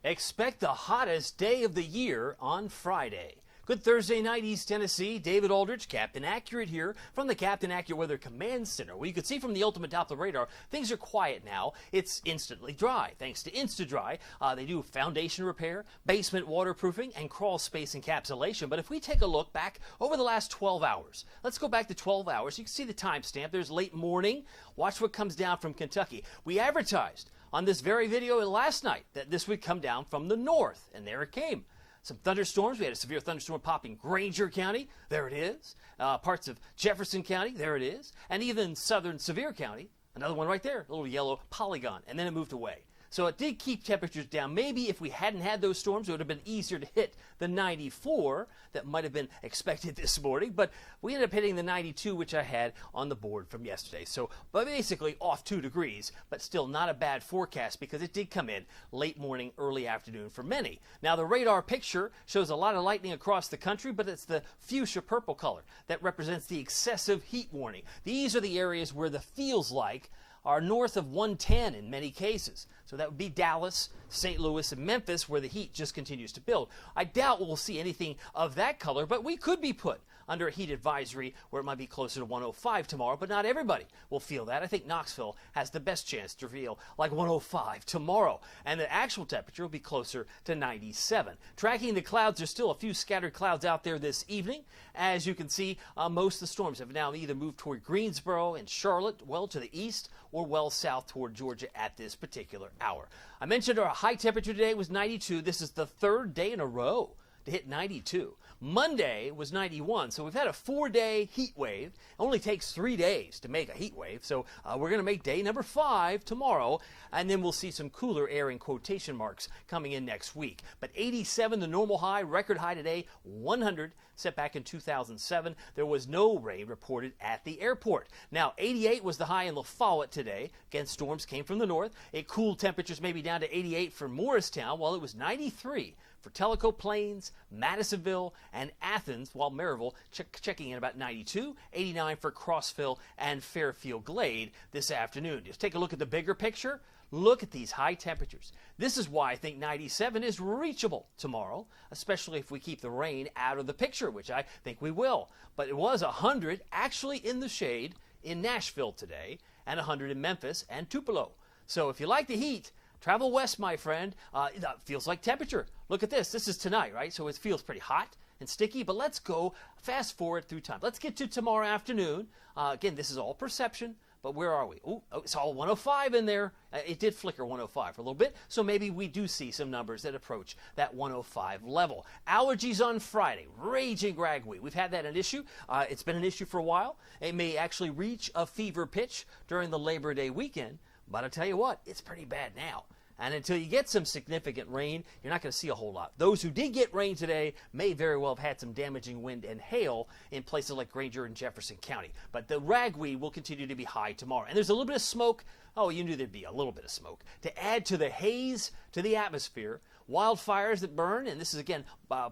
Expect the hottest day of the year on Friday. Good Thursday night, East Tennessee. David Aldrich, Captain Accurate here from the Captain Accurate Weather Command Center. Well, you can see from the ultimate Doppler radar, things are quiet now. It's instantly dry. Thanks to InstaDry, they do foundation repair, basement waterproofing, and crawl space encapsulation. But if we take a look back over the last 12 hours, let's go back to 12 hours. You can see the timestamp. There's late morning. Watch what comes down from Kentucky. We advertised on this very video last night that this would come down from the north, and there it came. Some thunderstorms. We had a severe thunderstorm popping Granger County. There it is. Parts of Jefferson County. There it is. And even southern Sevier County. Another one right there. A little yellow polygon. And then it moved away. So it did keep temperatures down. Maybe if we hadn't had those storms, it would have been easier to hit the 94 that might have been expected this morning. But we ended up hitting the 92, which I had on the board from yesterday. So but basically off 2 degrees, but still not a bad forecast because it did come in late morning, early afternoon for many. Now the radar picture shows a lot of lightning across the country, but it's the fuchsia purple color that represents the excessive heat warning. These are the areas where the feels like are north of 110 in many cases. So that would be Dallas, St. Louis, and Memphis, where the heat just continues to build. I doubt we'll see anything of that color, but we could be put under a heat advisory where it might be closer to 105 tomorrow, but not everybody will feel that. I think Knoxville has the best chance to feel like 105 tomorrow, and the actual temperature will be closer to 97. Tracking the clouds, there's still a few scattered clouds out there this evening. As you can see, most of the storms have now either moved toward Greensboro and Charlotte, well to the east, or well south toward Georgia at this particular hour. I mentioned our high temperature today was 92. This is the third day in a row to hit 92. Monday was 91, so we've had a 4-day heat wave. It only takes 3 days to make a heat wave, so we're going to make day number 5 tomorrow, and then we'll see some cooler air in quotation marks coming in next week. But 87, the normal high, record high today, 100, set back in 2007. There was no rain reported at the airport. Now, 88 was the high in La Follette today. Again, storms came from the north. It cooled temperatures maybe down to 88 for Morristown, while it was 93 for Tellico Plains, Madisonville, and Athens, while Maryville checking in about 92, 89 for Crossville and Fairfield Glade this afternoon. Just take a look at the bigger picture. Look at these high temperatures. This is why I think 97 is reachable tomorrow, especially if we keep the rain out of the picture, which I think we will. But it was 100 actually in the shade in Nashville today, and 100 in Memphis and Tupelo. So if you like the heat, travel west, my friend. It feels like temperature. Look at this. This is tonight, right? So it feels pretty hot and sticky, but let's go fast forward through time. Let's get to tomorrow afternoon. Again, this is all perception, but where are we? Oh, it's all 105 in there. It did flicker 105 for a little bit, so maybe we do see some numbers that approach that 105 level. Allergies on Friday, raging ragweed. We've had that an issue. It's been an issue for a while. It may actually reach a fever pitch during the Labor Day weekend, but I'll tell you what, it's pretty bad now. And until you get some significant rain, you're not going to see a whole lot. Those who did get rain today may very well have had some damaging wind and hail in places like Granger and Jefferson County. But the ragweed will continue to be high tomorrow. And there's a little bit of smoke. Oh, you knew there'd be a little bit of smoke. To add to the haze to the atmosphere, wildfires that burn, and this is again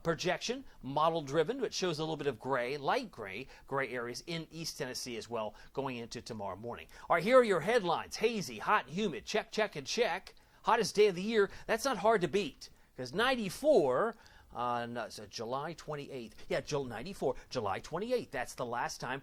projection, model driven, which shows a little bit of gray, light gray areas in East Tennessee as well going into tomorrow morning. All right, here are your headlines. Hazy, hot, and humid. Check, check, and check. Hottest day of the year, that's not hard to beat because 94 on July 28th. Yeah, 94, July 28th. That's the last time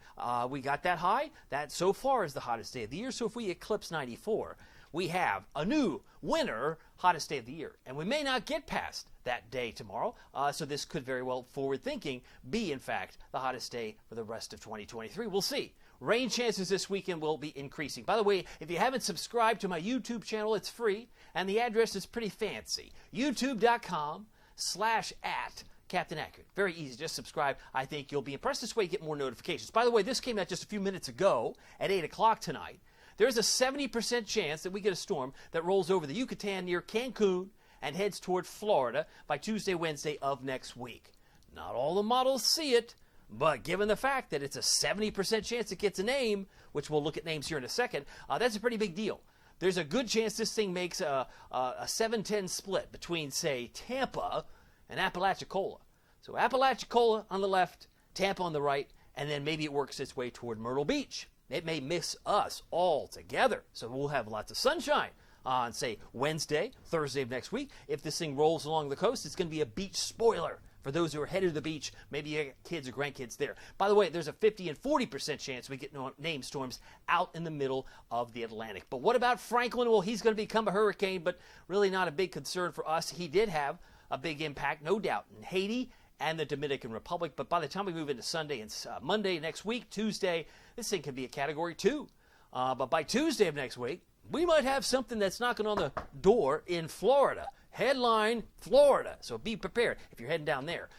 we got that high. That so far is the hottest day of the year. So if we eclipse 94, we have a new winter hottest day of the year. And we may not get past that day tomorrow. So this could very well, forward thinking, be in fact the hottest day for the rest of 2023. We'll see. Rain chances this weekend will be increasing. By the way, if you haven't subscribed to my YouTube channel, it's free, and the address is pretty fancy. youtube.com/@Captain Accurate. Very easy. Just subscribe. I think you'll be impressed. This way you get more notifications. By the way, this came out just a few minutes ago at 8 o'clock tonight. There's a 70% chance that we get a storm that rolls over the Yucatan near Cancun and heads toward Florida by Tuesday, Wednesday of next week. Not all the models see it. But given the fact that it's a 70% chance it gets a name, which we'll look at names here in a second, that's a pretty big deal. There's a good chance this thing makes a 7-10 split between, say, Tampa and Apalachicola. So Apalachicola on the left, Tampa on the right, and then maybe it works its way toward Myrtle Beach. It may miss us all together, so we'll have lots of sunshine on, say, Wednesday, Thursday of next week. If this thing rolls along the coast, it's going to be a beach spoiler for those who are headed to the beach. Maybe you got kids or grandkids there. By the way, there's a 50 and 40% chance we get named storms out in the middle of the Atlantic. But what about Franklin? Well, he's going to become a hurricane, but really not a big concern for us. He did have a big impact, no doubt, in Haiti and the Dominican Republic. But by the time we move into Sunday and Monday next week, Tuesday, this thing could be a Category 2. But by Tuesday of next week, we might have something that's knocking on the door in Florida. Headline, Florida. So be prepared. If you're heading down there,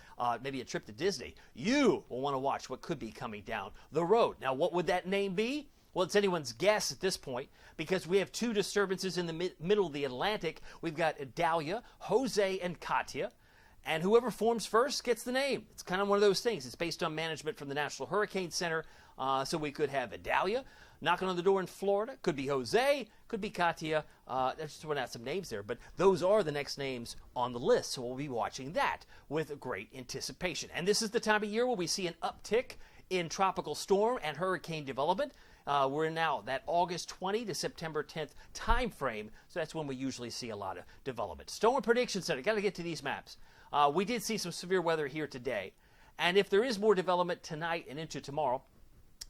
maybe a trip to Disney, you will want to watch what could be coming down the road. Now, what would that name be? Well, it's anyone's guess at this point because we have two disturbances in the middle of the Atlantic. We've got Idalia, Jose, and Katia. And whoever forms first gets the name. It's kind of one of those things. It's based on management from the National Hurricane Center. So we could have Idalia knocking on the door in Florida. Could be Jose. Could be Katia. Let's just run out some names there. But those are the next names on the list. So we'll be watching that with great anticipation. And this is the time of year where we see an uptick in tropical storm and hurricane development. We're in now that August 20 to September 10th time frame. So that's when we usually see a lot of development. Storm Prediction Center. Got to get to these maps. We did see some severe weather here today. And if there is more development tonight and into tomorrow,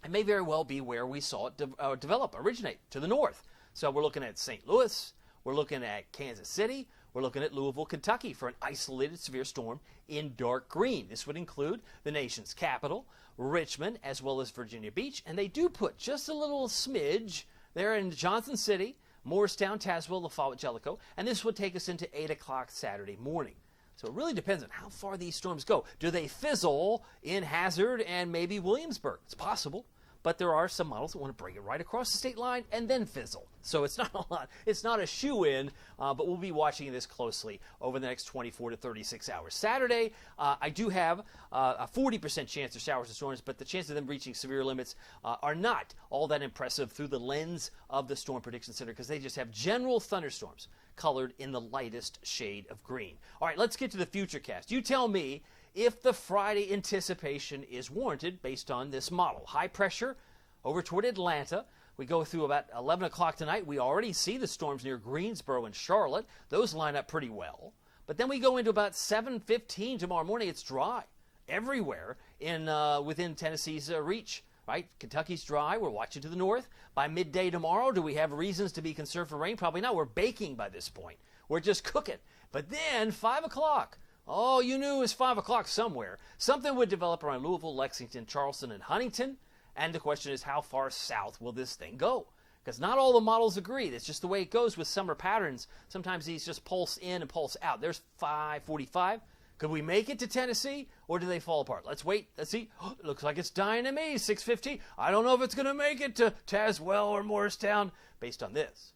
it may very well be where we saw it originate, to the north. So we're looking at St. Louis, we're looking at Kansas City, we're looking at Louisville, Kentucky for an isolated severe storm in dark green. This would include the nation's capital, Richmond, as well as Virginia Beach. And they do put just a little smidge there in Johnson City, Morristown, Tazewell, LaFayette, Jellicoe. And this would take us into 8 o'clock Saturday morning. So it really depends on how far these storms go. Do they fizzle in Hazard and maybe Williamsburg? It's possible. But there are some models that want to bring it right across the state line and then fizzle. So it's not a lot. It's not a shoe-in, but we'll be watching this closely over the next 24 to 36 hours. Saturday, I do have a 40% chance of showers and storms, but the chance of them reaching severe limits are not all that impressive through the lens of the Storm Prediction Center because they just have general thunderstorms colored in the lightest shade of green. All right, let's get to the futurecast. You tell me if the Friday anticipation is warranted based on this model. High pressure over toward Atlanta. We go through about 11 o'clock tonight. We already see the storms near Greensboro and Charlotte. Those line up pretty well. But then we go into about 7:15 tomorrow morning. It's dry everywhere within Tennessee's reach. Right? Kentucky's dry. We're watching to the north. By midday tomorrow, do we have reasons to be concerned for rain? Probably not. We're baking by this point. We're just cooking. But then 5 o'clock. Oh, you knew it was 5 o'clock somewhere. Something would develop around Louisville, Lexington, Charleston, and Huntington. And the question is, how far south will this thing go? Because not all the models agree. It's just the way it goes with summer patterns. Sometimes these just pulse in and pulse out. There's 5:45. Could we make it to Tennessee, or do they fall apart? Let's wait. Let's see. Oh, it looks like it's dying to me. 6:15. I don't know if it's going to make it to Tazewell or Morristown based on this.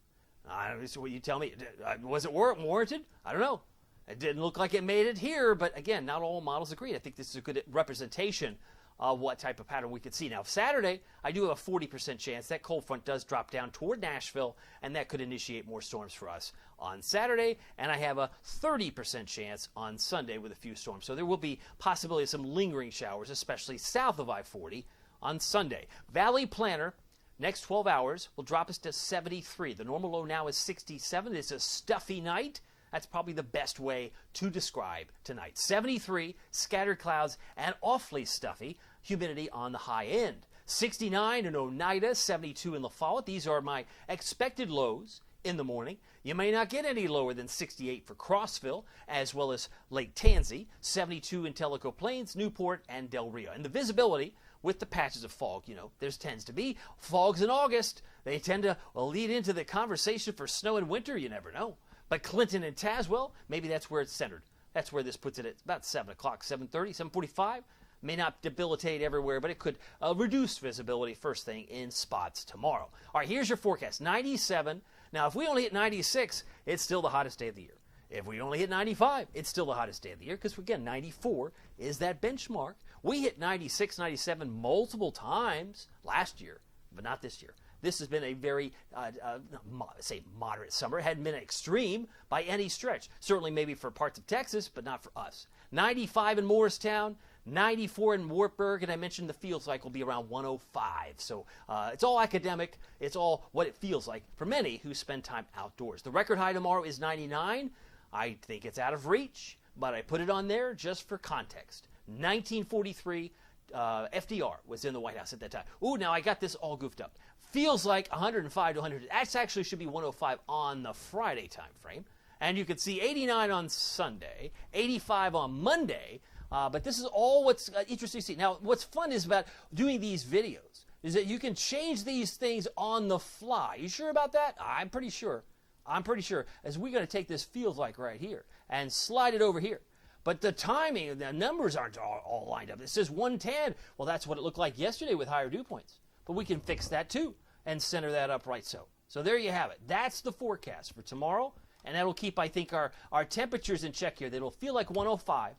So what you tell me. Was it warranted? I don't know. It didn't look like it made it here, but again, not all models agree. I think this is a good representation of what type of pattern we could see. Now, Saturday, I do have a 40% chance that cold front does drop down toward Nashville, and that could initiate more storms for us on Saturday. And I have a 30% chance on Sunday with a few storms. So there will be possibility of some lingering showers, especially south of I-40 on Sunday. Valley Planner, next 12 hours, will drop us to 73. The normal low now is 67. It's a stuffy night. That's probably the best way to describe tonight. 73, scattered clouds, and awfully stuffy. Humidity on the high end. 69 in Oneida, 72 in LaFayette. These are my expected lows in the morning. You may not get any lower than 68 for Crossville, as well as Lake Tansy. 72 in Tellico Plains, Newport, and Del Rio. And the visibility with the patches of fog, there tends to be fogs in August. They tend to lead into the conversation for snow in winter. You never know. But Clinton and Tazewell, maybe that's where it's centered. That's where this puts it at about 7 o'clock, 7:30, 7:45. May not debilitate everywhere, but it could reduce visibility first thing in spots tomorrow. All right, here's your forecast. 97. Now, if we only hit 96, it's still the hottest day of the year. If we only hit 95, it's still the hottest day of the year because, again, 94 is that benchmark. We hit 96, 97 multiple times last year, but not this year. This has been a very, moderate summer. It hadn't been extreme by any stretch. Certainly maybe for parts of Texas, but not for us. 95 in Morristown, 94 in Wartburg, and I mentioned the feels like will be around 105. So it's all academic. It's all what it feels like for many who spend time outdoors. The record high tomorrow is 99. I think it's out of reach, but I put it on there just for context. 1943, FDR was in the White House at that time. Ooh, now I got this all goofed up. Feels like 105 to 100. That actually should be 105 on the Friday time frame. And you could see 89 on Sunday, 85 on Monday. But this is all what's interesting to see. Now, what's fun is about doing these videos is that you can change these things on the fly. You sure about that? I'm pretty sure. As we're going to take this feels like right here and slide it over here. But the timing, the numbers aren't all lined up. It says 110. Well, that's what it looked like yesterday with higher dew points. But we can fix that too and center that up right so. So there you have it. That's the forecast for tomorrow. And that'll keep, I think, our temperatures in check here. That'll feel like 105.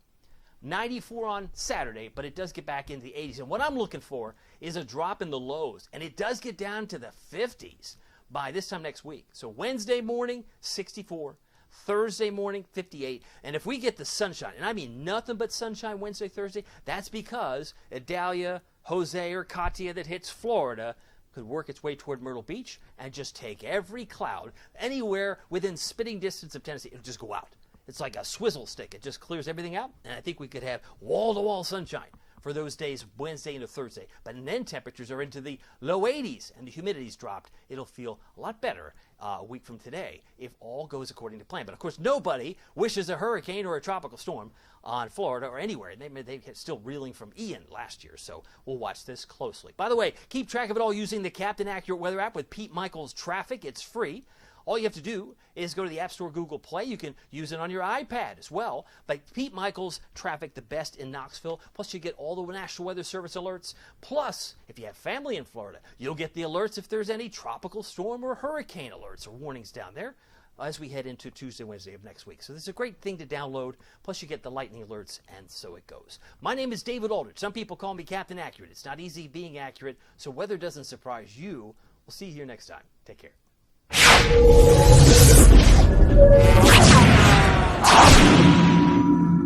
94 on Saturday, but it does get back into the 80s. And what I'm looking for is a drop in the lows. And it does get down to the 50s by this time next week. So Wednesday morning, 64. Thursday morning, 58. And if we get the sunshine, and I mean nothing but sunshine Wednesday, Thursday, that's because Idalia, Jose, or Katia that hits Florida could work its way toward Myrtle Beach and just take every cloud anywhere within spitting distance of Tennessee. It'll just go out. It's like a swizzle stick. It just clears everything out, and I think we could have wall-to-wall sunshine for those days, Wednesday into Thursday. But then temperatures are into the low 80s, and the humidity's dropped. It'll feel a lot better a week from today if all goes according to plan. But, of course, nobody wishes a hurricane or a tropical storm on Florida or anywhere. They're still reeling from Ian last year, so we'll watch this closely. By the way, keep track of it all using the Captain Accurate Weather app with Pete Michaels Traffic. It's free. All you have to do is go to the App Store, Google Play. You can use it on your iPad as well. But Pete Michaels Traffic, the best in Knoxville. Plus, you get all the National Weather Service alerts. Plus, if you have family in Florida, you'll get the alerts if there's any tropical storm or hurricane alerts or warnings down there as we head into Tuesday, Wednesday of next week. So this is a great thing to download. Plus, you get the lightning alerts, and so it goes. My name is David Aldrich. Some people call me Captain Accurate. It's not easy being accurate, so weather doesn't surprise you. We'll see you here next time. Take care.